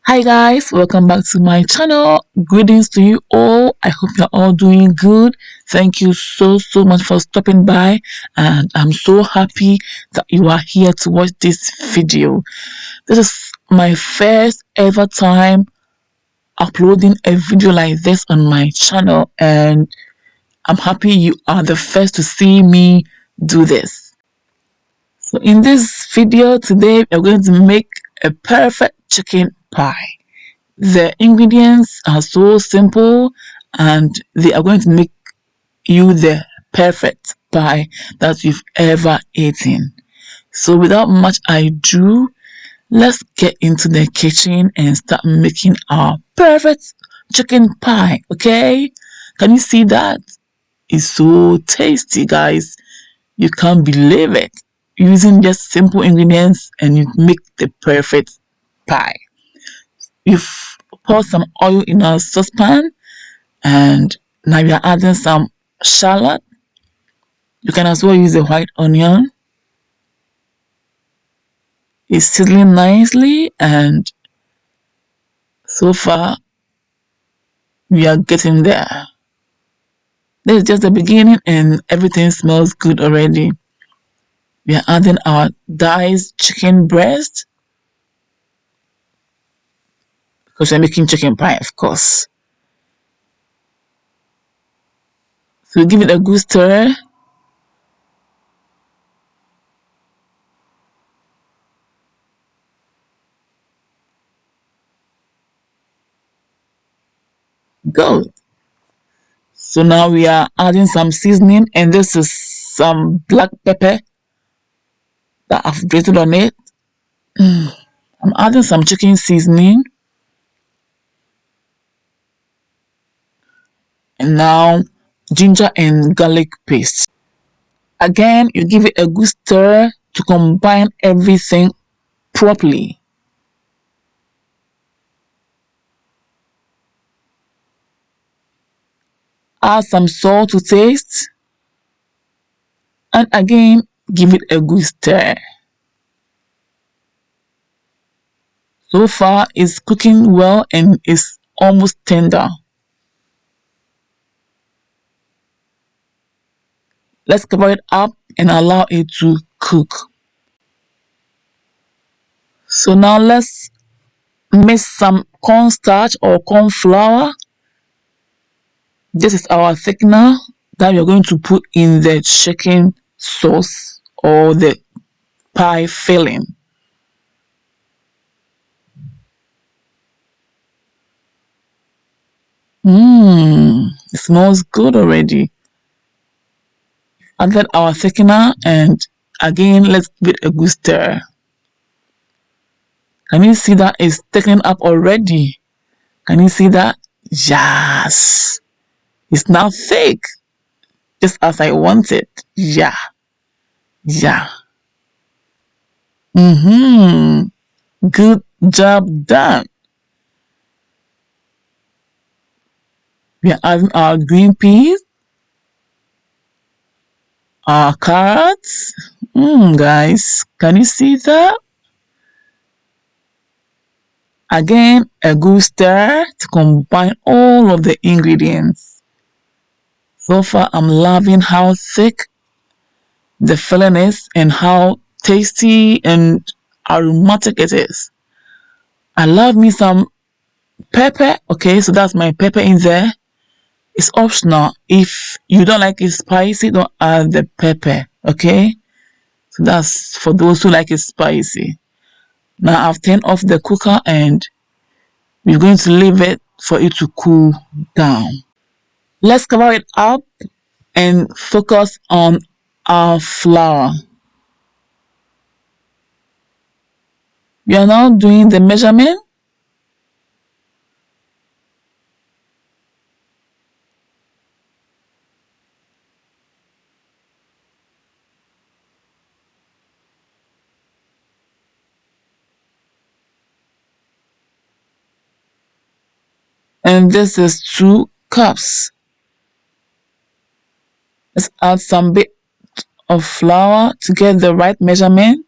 Hi guys, welcome back to my channel. Greetings to you all. I hope you're all doing good. Thank you so much for stopping by, and I'm so happy that you are here to watch this video. This is my first ever time uploading a video like this on my channel, and I'm happy you are the first to see me do this. So in this video today, we're going to make a perfect chicken pie. The ingredients are so simple and they are going to make you the perfect pie that you've ever eaten. So without much ado, let's get into the kitchen and start making our perfect chicken pie, okay? Can you see that? It's so tasty, guys. You can't believe it. Using just simple ingredients and you make the perfect pie. You've pour some oil in a saucepan, and now we are adding some shallot. You can as well use a white onion. It's sizzling nicely, and so far we are getting there. This is just the beginning and everything smells good already. We are adding our diced chicken breast because we're making chicken pie, of course. So we give it a good stir. Good. So now we are adding some seasoning, and this is some black pepper that I've grated on it. I'm adding some chicken seasoning, and now ginger and garlic paste. Again, you give it a good stir to combine everything properly. Add some salt to taste, and again give it a good stir. So far it's cooking well and it's almost tender. Let's cover it up and allow it to cook. So now let's mix some cornstarch or corn flour. This is our thickener that we're going to put in the chicken sauce or the pie filling. It smells good already. Added our thickener, and again let's give it a good stir. Can you see that it's thickening up already? Can you see that? Yes, it's now thick, just as I want it. Yeah. Good job done. We are adding our green peas, our carrots. Guys, can you see that? Again, a good stir to combine all of the ingredients. So far, I'm loving how thick the filling is and how tasty and aromatic it is. I love me some pepper. Okay, so that's my pepper in there. It's optional. If you don't like it spicy, don't add the pepper. Okay, so that's for those who like it spicy. Now I've turned off the cooker and we're going to leave it for it to cool down. Let's cover it up and focus on our flour. We are now doing the measurement. And this is 2 cups. Let's add some bit of flour to get the right measurement.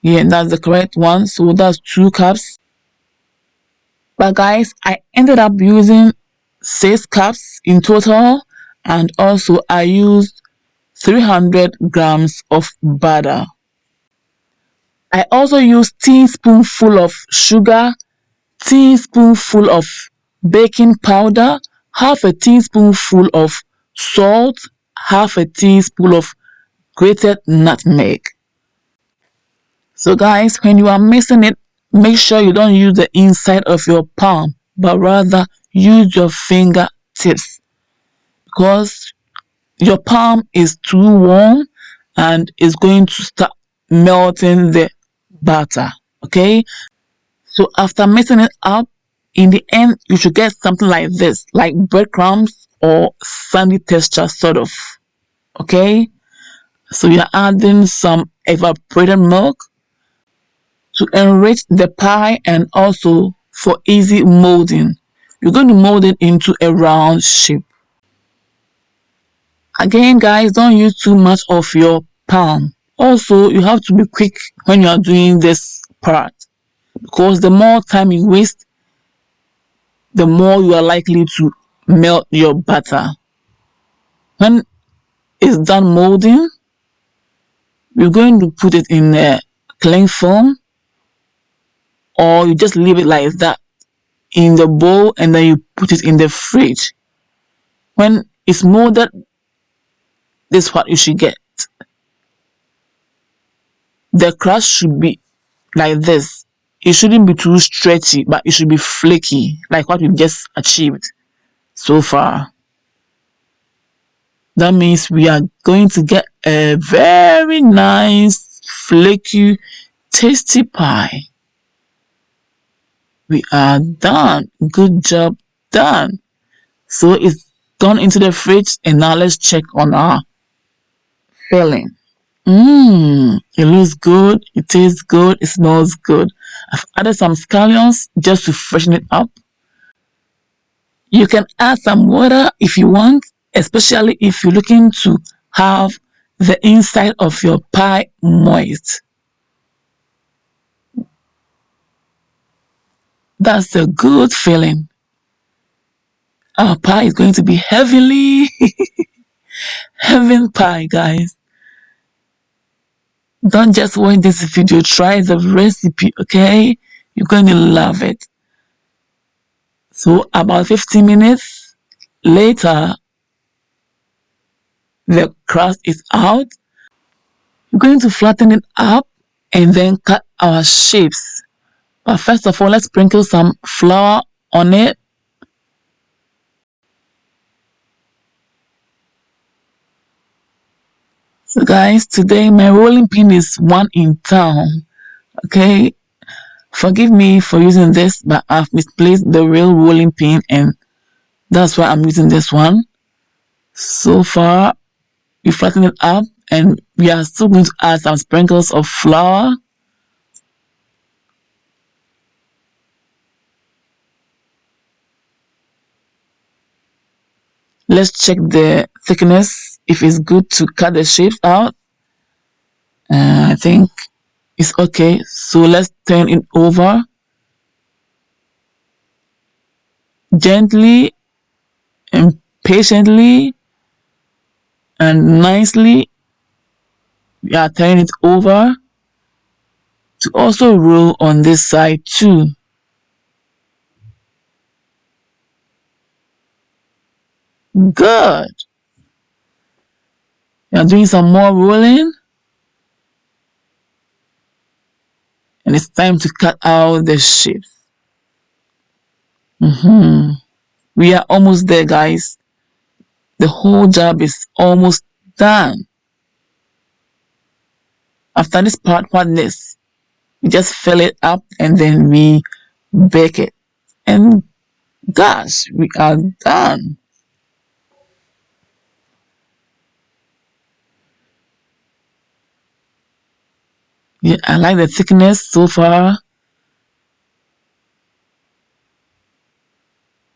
Yeah, that's the correct one. So that's 2 cups. But guys, I ended up using 6 cups in total, and also I used 300 grams of butter. I also used teaspoonful of sugar, teaspoonful of baking powder, half a teaspoonful of salt, half a teaspoon of grated nutmeg. So guys, when you are mixing it, make sure you don't use the inside of your palm, but rather use your fingertips, because your palm is too warm and it's going to start melting the batter. Okay, so after mixing it up, in the end you should get something like this, like breadcrumbs or sandy texture sort of. Okay, so you're adding some evaporated milk to enrich the pie and also for easy molding. You're going to mold it into a round shape. Again, guys, don't use too much of your palm. Also, you have to be quick when you are doing this part, because the more time you waste, the more you are likely to melt your batter. When it's done molding, you're going to put it in a cling film, or you just leave it like that in the bowl and then you put it in the fridge. When it's molded, this is what you should get. The crust should be like this. It shouldn't be too stretchy, but it should be flaky, like what we've just achieved so far. That means we are going to get a very nice, flaky, tasty pie. We are done. Good job done. So it's gone into the fridge, and now let's check on our filling. It looks good, it tastes good, it smells good. I've added some scallions just to freshen it up. You can add some water if you want, especially if you're looking to have the inside of your pie moist. That's a good feeling. Our pie is going to be heavily heaven pie, guys. Don't just watch this video, try the recipe, okay? You're going to love it. So about 15 minutes later, the crust is out. We're going to flatten it up and then cut our shapes. But first of all, let's sprinkle some flour on it. So guys, today my rolling pin is one in town. Okay, forgive me for using this, but I've misplaced the real rolling pin and that's why I'm using this one. So far, we flatten it up and we are still going to add some sprinkles of flour. Let's check the thickness if it's good to cut the shapes out. I think it's okay. So let's turn it over gently and patiently and nicely. We are turning it over to also roll on this side too. Good. We are doing some more rolling. And it's time to cut out the shapes. We are almost there, guys. The whole job is almost done. After this part, what next? We just fill it up and then we bake it. And gosh, we are done. Yeah, I like the thickness so far.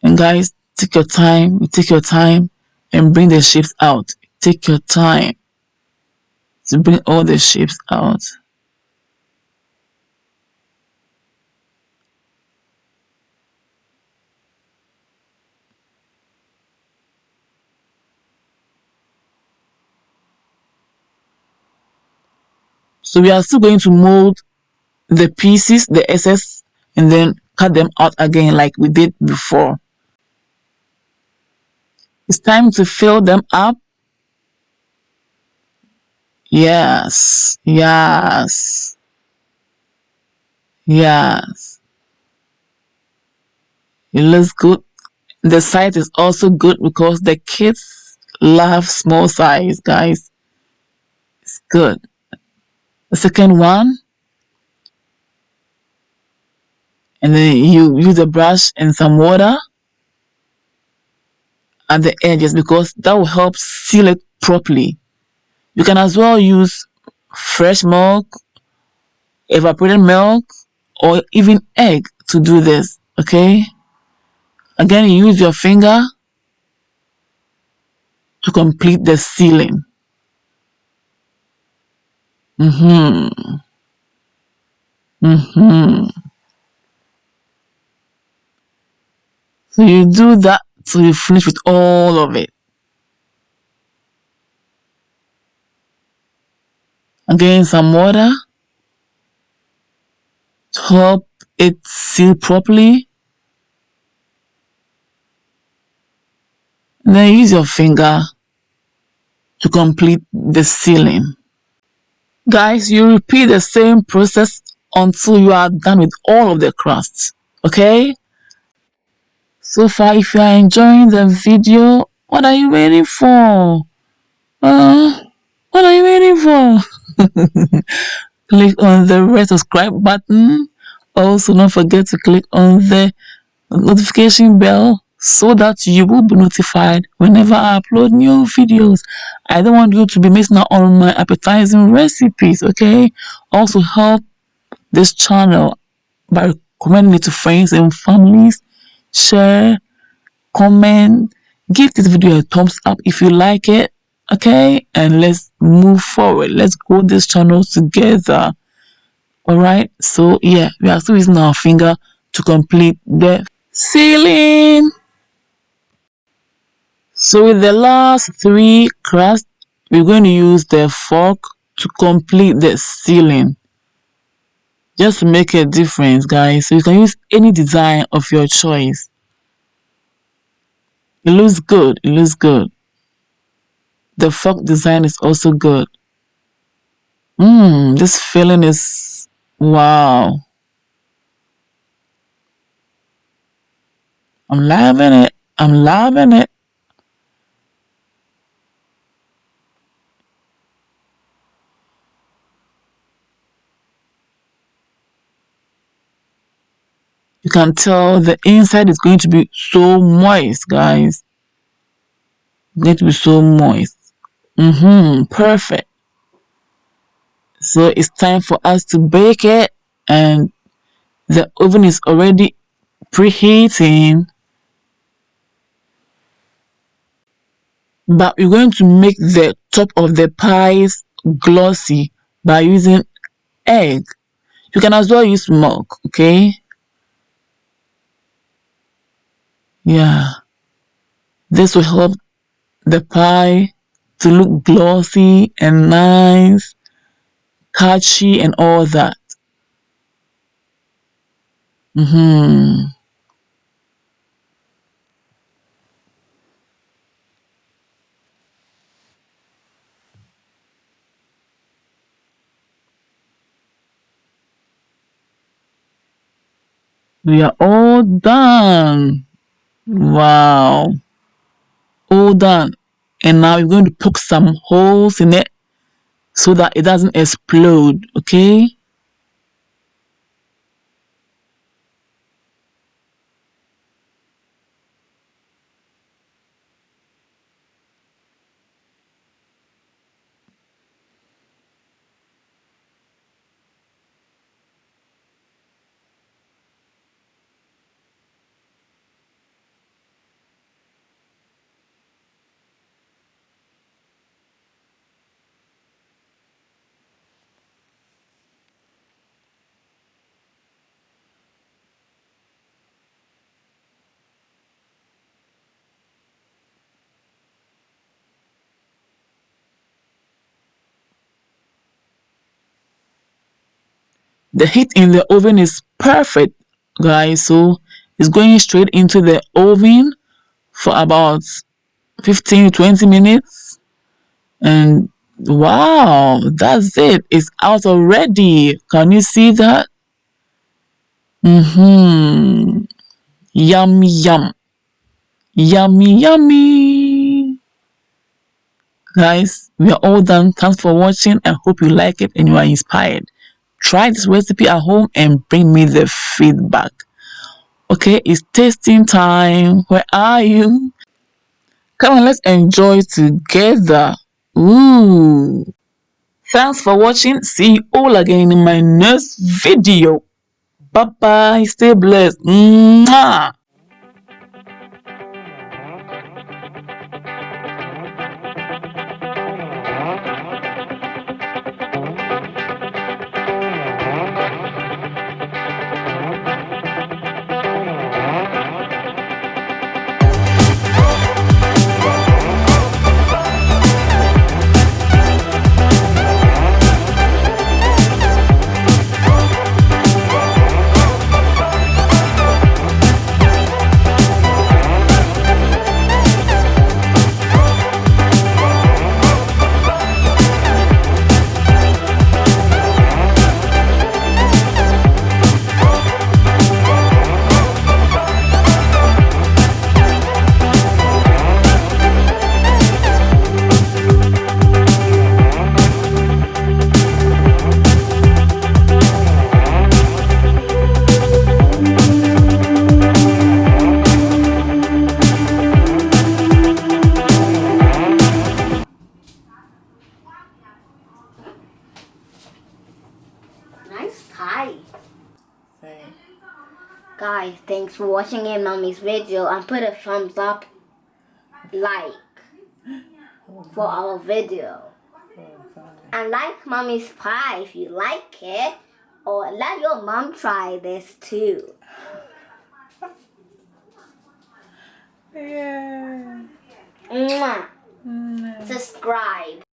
And guys, take your time. You take your time and bring the shapes out. Take your time to bring all the shapes out. So we are still going to mold the pieces, the excess, and then cut them out again like we did before. It's time to fill them up. Yes, yes, yes. It looks good. The size is also good because the kids love small size, guys. It's good. The second one, and then you use a brush and some water at the edges because that will help seal it properly. You can as well use fresh milk, evaporated milk, or even egg to do this. Okay. Again, you use your finger to complete the sealing. Mm-hmm. Mm-hmm. So you do that till you finish with all of it. Again, some water to help it seal properly. And then use your finger to complete the sealing. Guys, you repeat the same process until you are done with all of the crusts. Okay? So far, if you are enjoying the video, what are you waiting for? Uh, what are you waiting for? Click on the red subscribe button. Also, don't forget to click on the notification bell so that you will be notified whenever I upload new videos. I don't want you to be missing out on my appetizing recipes, okay? Also, help this channel by recommending it to friends and families. Share, comment, give this video a thumbs up if you like it, okay? And let's move forward. Let's grow this channel together. All right, so yeah, we are still using our finger to complete the sealing. So with the last three crusts, we're going to use the fork to complete the sealing. Just to make a difference, guys. So you can use any design of your choice. It looks good. It looks good. The fork design is also good. This feeling is wow. I'm loving it. I'm loving it. You can tell the inside is going to be so moist, guys. It's going to be so moist. Perfect. So it's time for us to bake it, and the oven is already preheating. But we're going to make the top of the pies glossy by using egg. You can as well use milk, okay? Yeah. This will help the pie to look glossy and nice, catchy, and all that. We are all done. Wow. All done. And now you're going to poke some holes in it so that it doesn't explode, okay? The heat in the oven is perfect, guys. So it's going straight into the oven for about 15 to 20 minutes. And wow, that's it. It's out already. Can you see that? Mm-hmm. Yummy, yum. Yummy, yummy. Guys, we are all done. Thanks for watching. I hope you like it and you are inspired. Try this recipe at home and bring me the feedback. Okay, it's tasting time. Where are you? Come on, let's enjoy together. Ooh. Thanks for watching. See you all again in my next video. Bye bye. Stay blessed. Mwah. Nice pie. Guys, thanks for watching in Mommy's video and put a thumbs up, like for our video. And like Mommy's pie if you like it, or let your mom try this too. Yeah. Mwah. Subscribe.